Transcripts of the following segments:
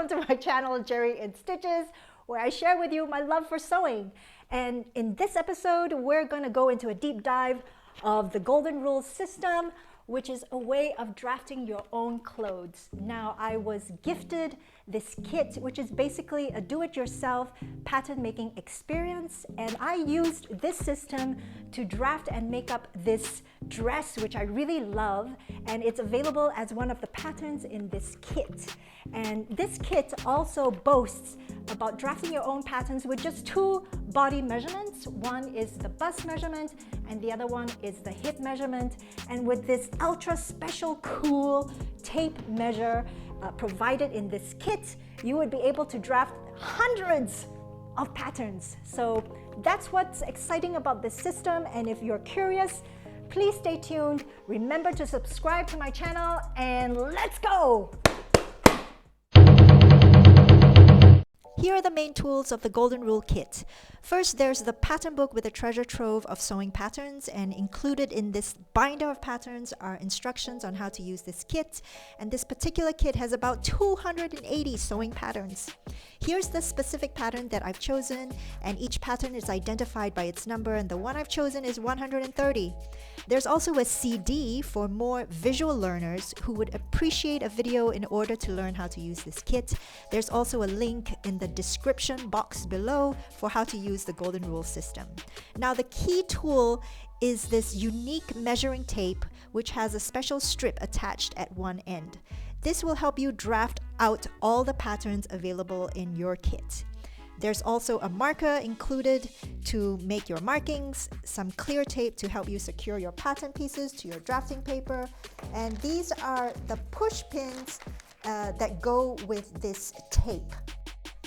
welcome to my channel, Geri in Stitches, where I share with you my love for sewing. And in this episode, we're going to go into a deep dive of the Golden Rule system, which is a way of drafting your own clothes. Now, I was gifted this kit, which is basically a do-it-yourself pattern making experience, and I used this system to draft and make up this dress, which I really love, and it's available as one of the patterns in this kit. And this kit also boasts about drafting your own patterns with just two body measurements. One is the bust measurement and the other one is the hip measurement. And with this ultra special cool tape measure provided in this kit, you would be able to draft hundreds of patterns. So that's what's exciting about this system, and if you're curious, please stay tuned. Remember to subscribe to my channel, and let's go! Here are the main tools of the Golden Rule kit. First, there's the pattern book with a treasure trove of sewing patterns, and included in this binder of patterns are instructions on how to use this kit. And this particular kit has about 280 sewing patterns. Here's the specific pattern that I've chosen, and each pattern is identified by its number, and the one I've chosen is 130. There's also a CD for more visual learners who would appreciate a video in order to learn how to use this kit. There's also a link in the description box below for how to use the Golden Rule system. Now, the key tool is this unique measuring tape, which has a special strip attached at one end. This will help you draft out all the patterns available in your kit. There's also a marker included to make your markings, some clear tape to help you secure your pattern pieces to your drafting paper, and these are the push pins that go with this tape.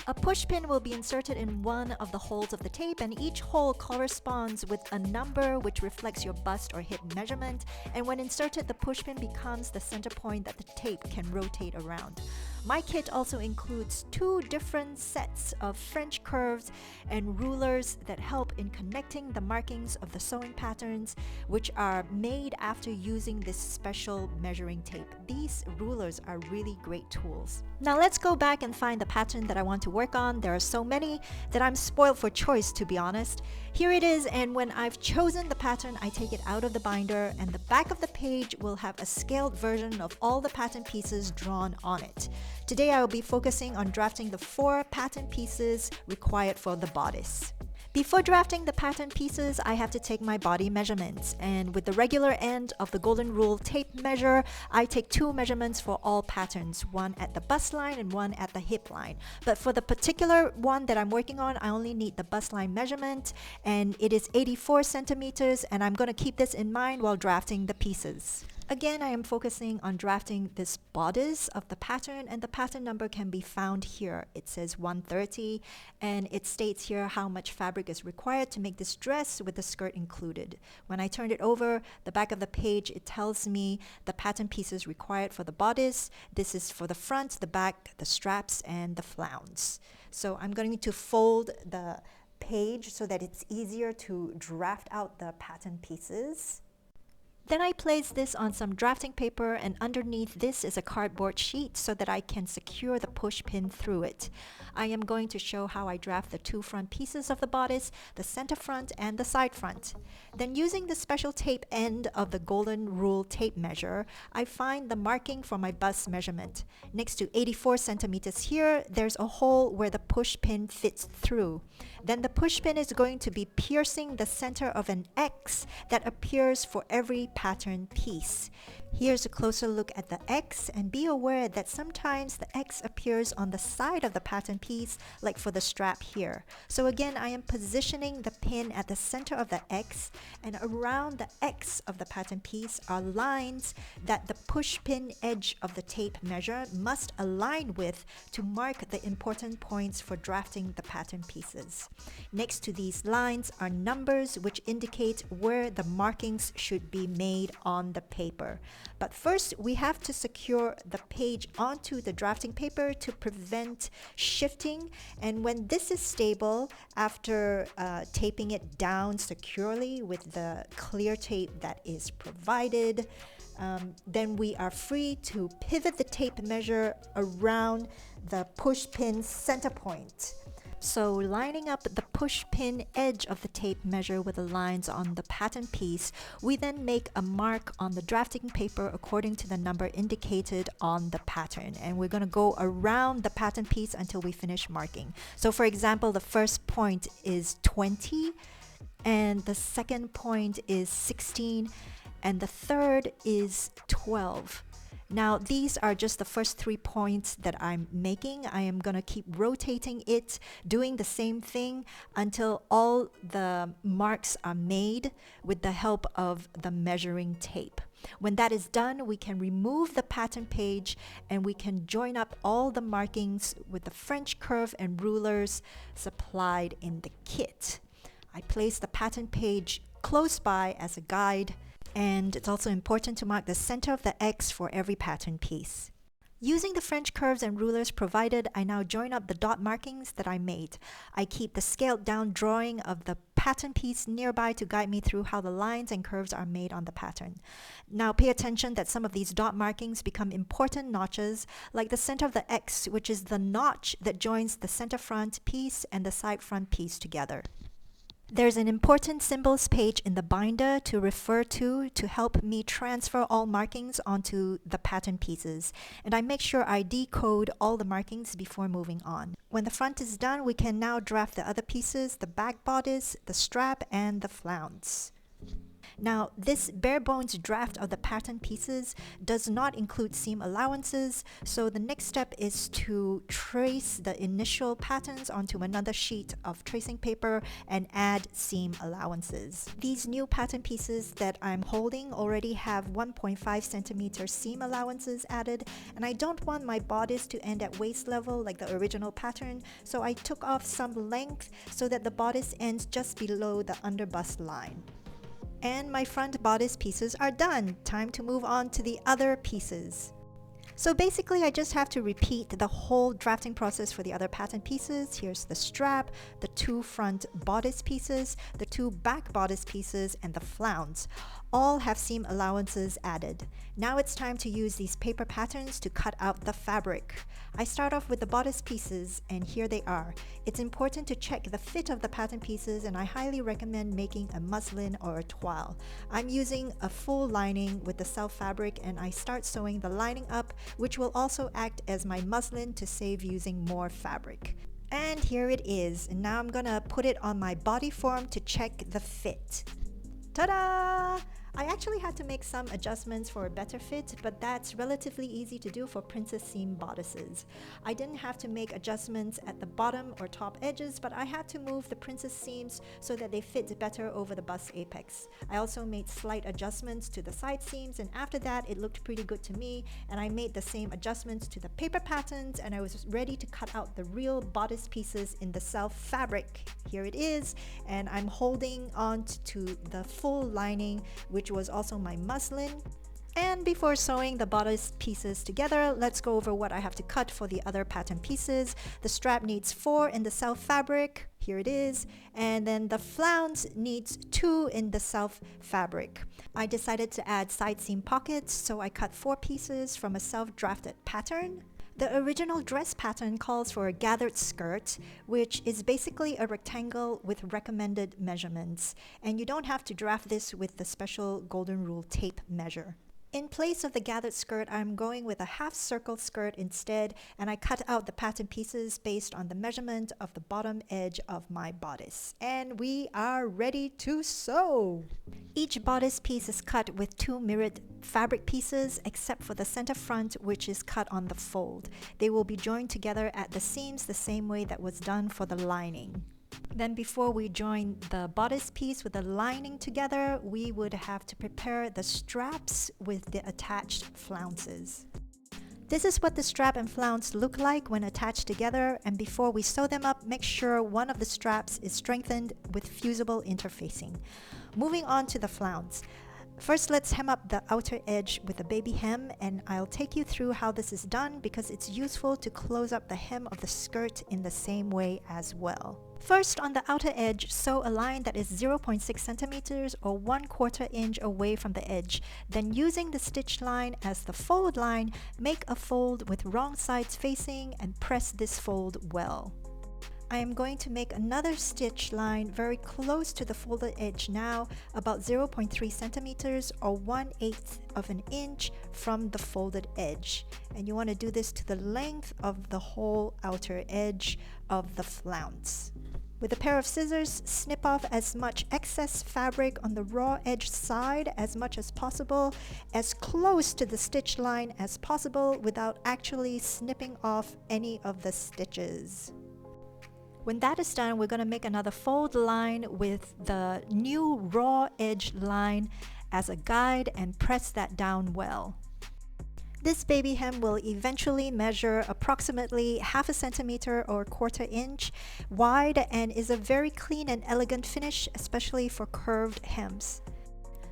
A push pin will be inserted in one of the holes of the tape, and each hole corresponds with a number which reflects your bust or hip measurement, and when inserted, the push pin becomes the center point that the tape can rotate around. My kit also includes two different sets of French curves and rulers that help in connecting the markings of the sewing patterns, which are made after using this special measuring tape. These rulers are really great tools. Now let's go back and find the pattern that I want to work on. There are so many that I'm spoiled for choice, to be honest. Here it is, and when I've chosen the pattern, I take it out of the binder, and the back of the page will have a scaled version of all the pattern pieces drawn on it. Today I will be focusing on drafting the 4 pattern pieces required for the bodice. Before drafting the pattern pieces, I have to take my body measurements, and with the regular end of the Golden Rule tape measure, I take 2 measurements for all patterns, one at the bust line and one at the hip line. But for the particular one that I'm working on, I only need the bust line measurement, and it is 84 centimeters, and I'm going to keep this in mind while drafting the pieces. Again, I am focusing on drafting this bodice of the pattern, and the pattern number can be found here. It says 130, and it states here how much fabric is required to make this dress with the skirt included. When I turn it over, the back of the page, it tells me the pattern pieces required for the bodice. This is for the front, the back, the straps, and the flounce. So I'm going to fold the page so that it's easier to draft out the pattern pieces. Then I place this on some drafting paper, and underneath this is a cardboard sheet so that I can secure the push pin through it. I am going to show how I draft the 2 front pieces of the bodice, the center front and the side front. Then, using the special tape end of the Golden Rule tape measure, I find the marking for my bust measurement. Next to 84 centimeters here, there's a hole where the push pin fits through. Then the push pin is going to be piercing the center of an X that appears for every pattern piece. Here's a closer look at the X, and be aware that sometimes the X appears on the side of the pattern piece, like for the strap here. So again, I am positioning the pin at the center of the X, and around the X of the pattern piece are lines that the push pin edge of the tape measure must align with to mark the important points for drafting the pattern pieces. Next to these lines are numbers which indicate where the markings should be made. made on the paper. But first, we have to secure the page onto the drafting paper to prevent shifting. And when this is stable, after taping it down securely with the clear tape that is provided, then we are free to pivot the tape measure around the push pin center point. So lining up the push pin edge of the tape measure with the lines on the pattern piece, we then make a mark on the drafting paper according to the number indicated on the pattern. And we're going to go around the pattern piece until we finish marking. So for example, the first point is 20, and the second point is 16, and the third is 12. Now, these are just the first 3 points that I'm making. I am going to keep rotating it, doing the same thing until all the marks are made with the help of the measuring tape. When that is done, we can remove the pattern page and we can join up all the markings with the French curve and rulers supplied in the kit. I place the pattern page close by as a guide. And it's also important to mark the center of the X for every pattern piece. Using the French curves and rulers provided, I now join up the dot markings that I made. I keep the scaled down drawing of the pattern piece nearby to guide me through how the lines and curves are made on the pattern. Now pay attention that some of these dot markings become important notches, like the center of the X, which is the notch that joins the center front piece and the side front piece together. There's an important symbols page in the binder to refer to help me transfer all markings onto the pattern pieces. And I make sure I decode all the markings before moving on. When the front is done, we can now draft the other pieces, the back bodice, the strap, and the flounce. Now, this bare bones draft of the pattern pieces does not include seam allowances, so the next step is to trace the initial patterns onto another sheet of tracing paper and add seam allowances. These new pattern pieces that I'm holding already have 1.5 centimeter seam allowances added, and I don't want my bodice to end at waist level like the original pattern, so I took off some length so that the bodice ends just below the underbust line. And my front bodice pieces are done. Time to move on to the other pieces. So basically, I just have to repeat the whole drafting process for the other pattern pieces. Here's the strap, the 2 front bodice pieces, the 2 back bodice pieces, and the flounce. All have seam allowances added. Now it's time to use these paper patterns to cut out the fabric. I start off with the bodice pieces, and here they are. It's important to check the fit of the pattern pieces, and I highly recommend making a muslin or a toile. I'm using a full lining with the self fabric, and I start sewing the lining up, which will also act as my muslin to save using more fabric. And here it is. And now I'm gonna put it on my body form to check the fit. Ta-da! I actually had to make some adjustments for a better fit, but that's relatively easy to do for princess seam bodices. I didn't have to make adjustments at the bottom or top edges, but I had to move the princess seams so that they fit better over the bust apex. I also made slight adjustments to the side seams, and after that it looked pretty good to me, and I made the same adjustments to the paper patterns, and I was ready to cut out the real bodice pieces in the self fabric. Here it is, and I'm holding on to the full lining, which was also my muslin. And before sewing the bodice pieces together, let's go over what I have to cut for the other pattern pieces. The strap needs 4 in the self fabric. Here it is. And then the flounce needs 2 in the self fabric. I decided to add side seam pockets, so I cut 4 pieces from a self-drafted pattern. The original dress pattern calls for a gathered skirt, which is basically a rectangle with recommended measurements, and you don't have to draft this with the special golden rule tape measure. In place of the gathered skirt, I'm going with a half circle skirt instead, and I cut out the pattern pieces based on the measurement of the bottom edge of my bodice. And we are ready to sew! Each bodice piece is cut with 2 mirrored fabric pieces, except for the center front, which is cut on the fold. They will be joined together at the seams the same way that was done for the lining. Then before we join the bodice piece with the lining together, we would have to prepare the straps with the attached flounces. This is what the strap and flounce look like when attached together, and before we sew them up, make sure one of the straps is strengthened with fusible interfacing. Moving on to the flounce. First, let's hem up the outer edge with a baby hem, and I'll take you through how this is done because it's useful to close up the hem of the skirt in the same way as well. First, on the outer edge, sew a line that is 0.6 centimeters or 1/4 inch away from the edge. Then using the stitch line as the fold line, make a fold with wrong sides facing and press this fold well. I am going to make another stitch line very close to the folded edge now, about 0.3 centimeters or 1/8 of an inch from the folded edge. And you want to do this to the length of the whole outer edge of the flounce. With a pair of scissors, snip off as much excess fabric on the raw edge side as much as possible, as close to the stitch line as possible without actually snipping off any of the stitches. When that is done, we're going to make another fold line with the new raw edge line as a guide and press that down well. This baby hem will eventually measure approximately 0.5 centimeter or 1/4 inch wide and is a very clean and elegant finish, especially for curved hems.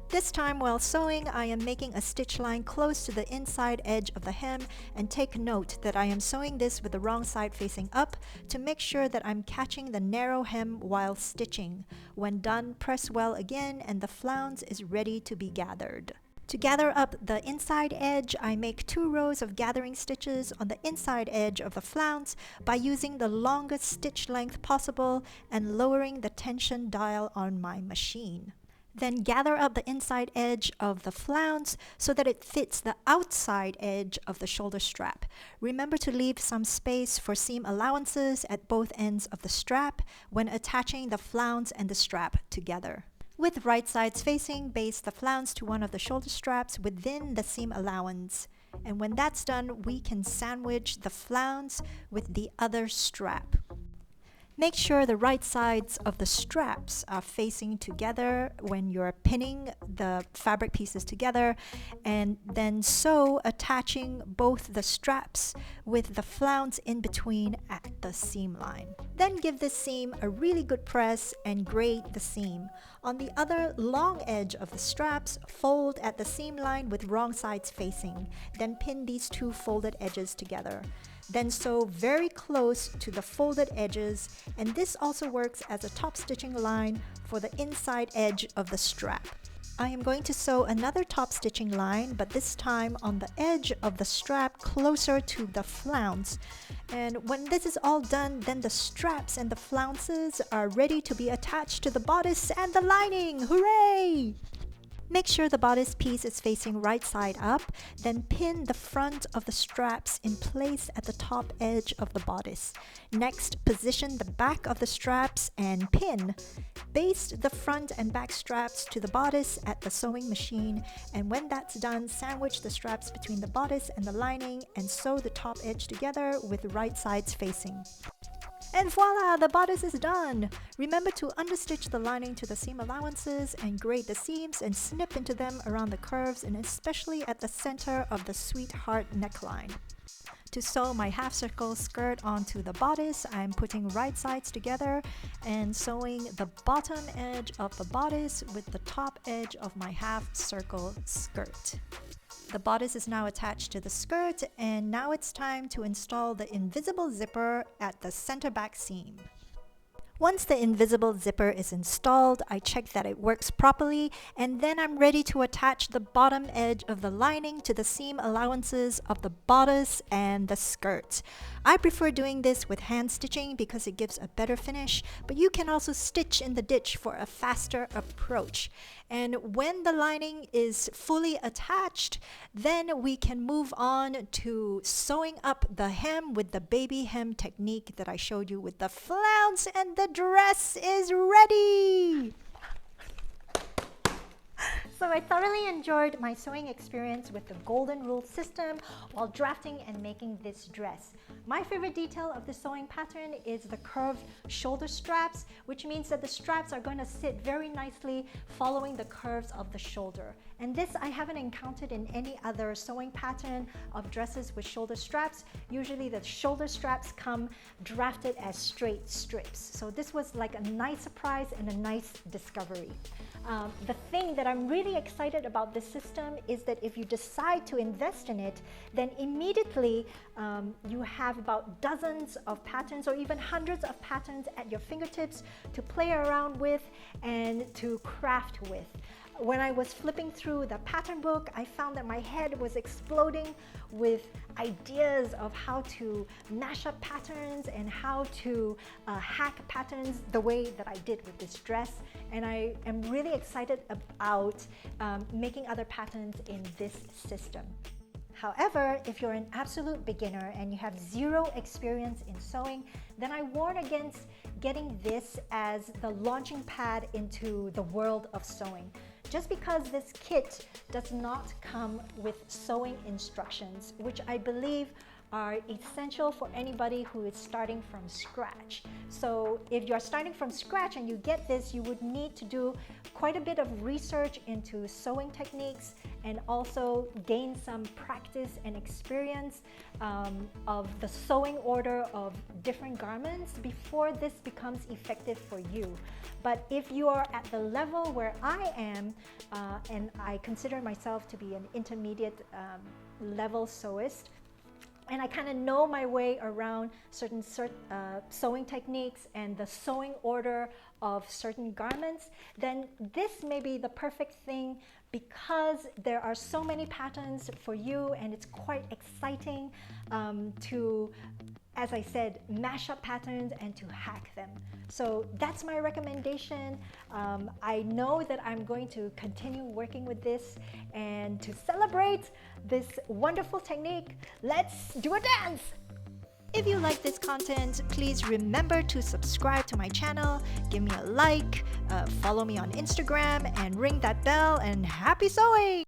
This time while sewing, I am making a stitch line close to the inside edge of the hem, and take note that I am sewing this with the wrong side facing up to make sure that I'm catching the narrow hem while stitching. When done, press well again and the flounce is ready to be gathered. To gather up the inside edge, I make 2 rows of gathering stitches on the inside edge of the flounce by using the longest stitch length possible and lowering the tension dial on my machine. Then gather up the inside edge of the flounce so that it fits the outside edge of the shoulder strap. Remember to leave some space for seam allowances at both ends of the strap when attaching the flounce and the strap together. With right sides facing, baste the flounce to one of the shoulder straps within the seam allowance. And when that's done, we can sandwich the flounce with the other strap. Make sure the right sides of the straps are facing together when you're pinning the fabric pieces together, and then sew attaching both the straps with the flounce in between at the seam line. Then give this seam a really good press and grade the seam. On the other long edge of the straps, fold at the seam line with wrong sides facing. Then pin these 2 folded edges together. Then sew very close to the folded edges, and this also works as a top stitching line for the inside edge of the strap. I am going to sew another top stitching line, but this time on the edge of the strap closer to the flounce. And when this is all done, then the straps and the flounces are ready to be attached to the bodice and the lining. Hooray! Make sure the bodice piece is facing right side up, then pin the front of the straps in place at the top edge of the bodice. Next, position the back of the straps and pin. Baste the front and back straps to the bodice at the sewing machine, and when that's done, sandwich the straps between the bodice and the lining and sew the top edge together with right sides facing. And voila, the bodice is done! Remember to understitch the lining to the seam allowances and grade the seams and snip into them around the curves and especially at the center of the sweetheart neckline. To sew my half circle skirt onto the bodice, I'm putting right sides together and sewing the bottom edge of the bodice with the top edge of my half circle skirt. The bodice is now attached to the skirt, and now it's time to install the invisible zipper at the center back seam. Once the invisible zipper is installed, I check that it works properly, and then I'm ready to attach the bottom edge of the lining to the seam allowances of the bodice and the skirt. I prefer doing this with hand stitching because it gives a better finish, but you can also stitch in the ditch for a faster approach. And when the lining is fully attached, then we can move on to sewing up the hem with the baby hem technique that I showed you with the flounce, and the dress is ready! So I thoroughly enjoyed my sewing experience with the golden rule system while drafting and making this dress. My favorite detail of the sewing pattern is the curved shoulder straps, which means that the straps are going to sit very nicely following the curves of the shoulder. And this I haven't encountered in any other sewing pattern of dresses with shoulder straps. Usually the shoulder straps come drafted as straight strips. So this was like a nice surprise and a nice discovery. The thing that I'm really really excited about this system is that if you decide to invest in it, then immediately you have about dozens of patterns or even hundreds of patterns at your fingertips to play around with and to craft with. When I was flipping through the pattern book, I found that my head was exploding with ideas of how to mash up patterns and how to hack patterns the way that I did with this dress. And I am really excited about making other patterns in this system. However, if you're an absolute beginner and you have zero experience in sewing, then I warn against getting this as the launching pad into the world of sewing. Just because this kit does not come with sewing instructions, which I believe are essential for anybody who is starting from scratch. So if you're starting from scratch and you get this, you would need to do quite a bit of research into sewing techniques and also gain some practice and experience of the sewing order of different garments before this becomes effective for you. But if you are at the level where I am, and I consider myself to be an intermediate level sewist, and I kind of know my way around certain sewing techniques and the sewing order of certain garments, then this may be the perfect thing because there are so many patterns for you and it's quite exciting to, as I said, mash up patterns and to hack them. So that's my recommendation. I know that I'm going to continue working with this, and to celebrate this wonderful technique, let's do a dance! If you like this content, please remember to subscribe to my channel, give me a like, follow me on Instagram, and ring that bell, and happy sewing!